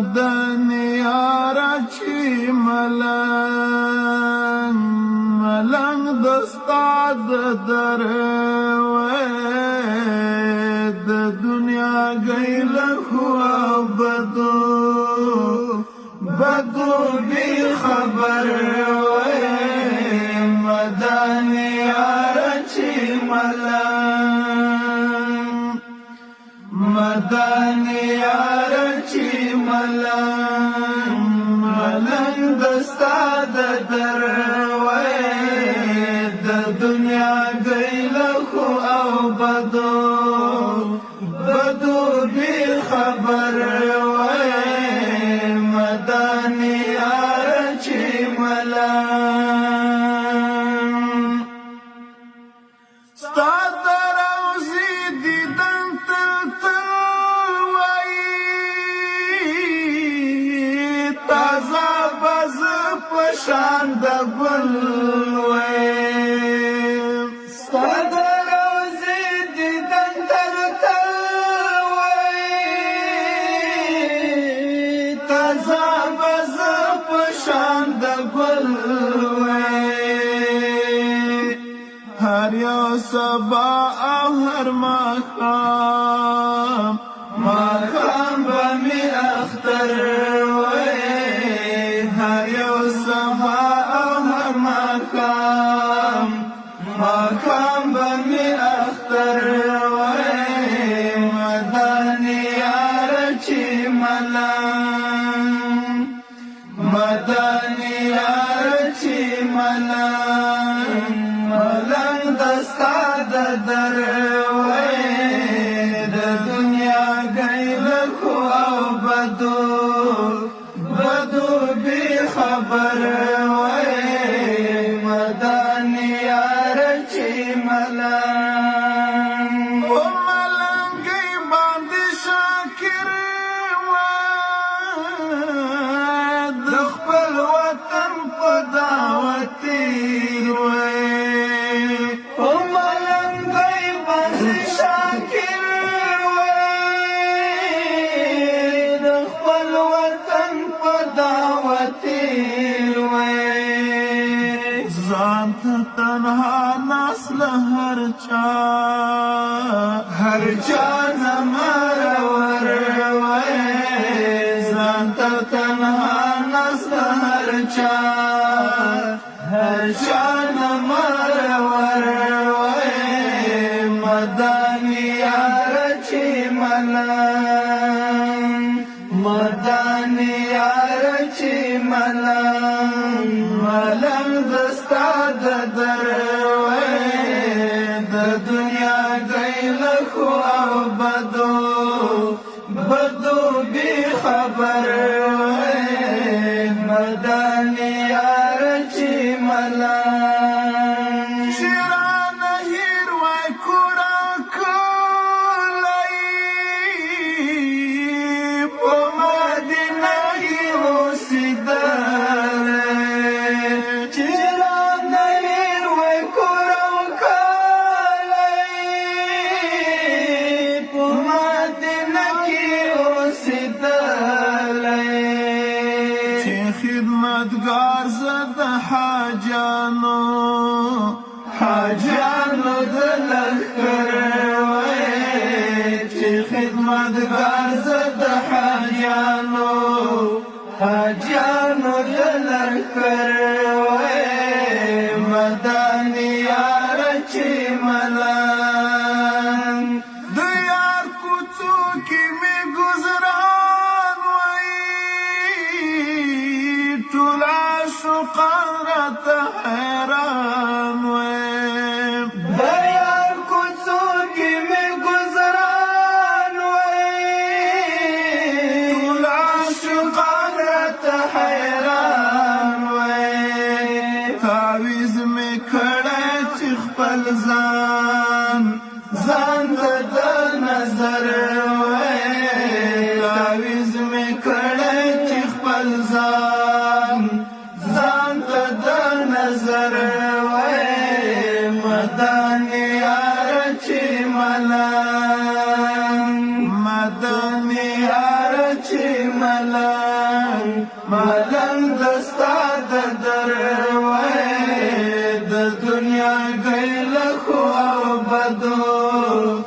مدن یارا چی ملنگ دستاد در د دنیا گئی لخوا بدو بی خبر مدن یارا چی مدن یارا چی ملنگ دستاد در د دنیا گئی لخو او بدو بی خبر مدن یارا چی ستاد روزی دیدن تل تازه بز پشان د گل ستاد روزی دیدن تل تازه بز پشان د گل هر یو سبا او هر ماښام به می اختر هر یو سبا او هر ماښام به می اختر مدن یارا چی مدن یارا چی ملنگ دستاد در د دنیا گئی لخو او بدو بی خبر مدن یارا چی ملنگی باندې شاکر د خپل وطن په دعوت تیر ملنگی باندې شاکر د خپل وطن په دعوت تیر ځان ته تنها نسل هر چا نه مرور ځان ته تنها نسل هر چا نه مرور مدن یارا چی مدن یارا چی ملنگ دستاد در د دنیا گئی لخو او بدو بی خبر مدن یارا چی شیران هیر وای کورا کلی پا مدینه گی اوسیدل شیران هیر وای کورا کلی پا مدینه گی اوسیدل چی خدمتگار زد حاجانو د لخر چی خدمتگار زد حاجانو د لخر مدن یارا چی ملنگ د یار کوڅو کی می گزران ټول عاشقان راته حیران د یار کوڅو کی می گزران ټول عاشقان راته حیران چی ملنگ ملنگ دستا در وی د دنیا گیل خو بدو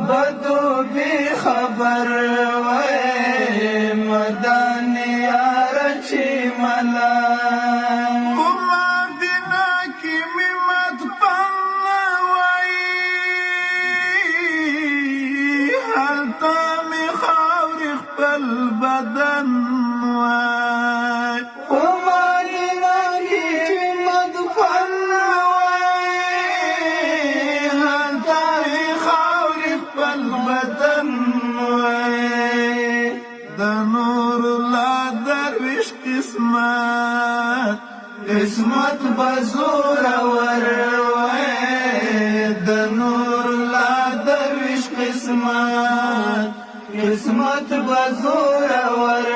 بدو بی خبر وی مدانی یار چی ملنگ مدینہ کی ممت پن وی حالتا می خاور خپل بدن وی مدینہ کی ممت پن وی حالتا می خاور خپل بدن وی د نور الله درویش قسمت قسمت بزور ور وی د نور الله درویش قسمت قسمت بزور ور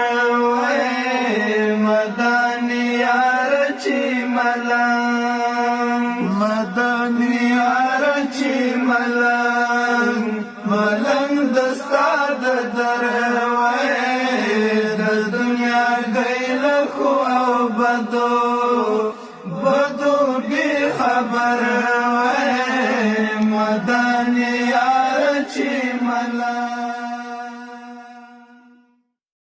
وی مدانی یار چی ملنگ مدانی یار چی ملنگ ملنگ دستا در وی د دنیا گیل خو بدو بدو بی خبر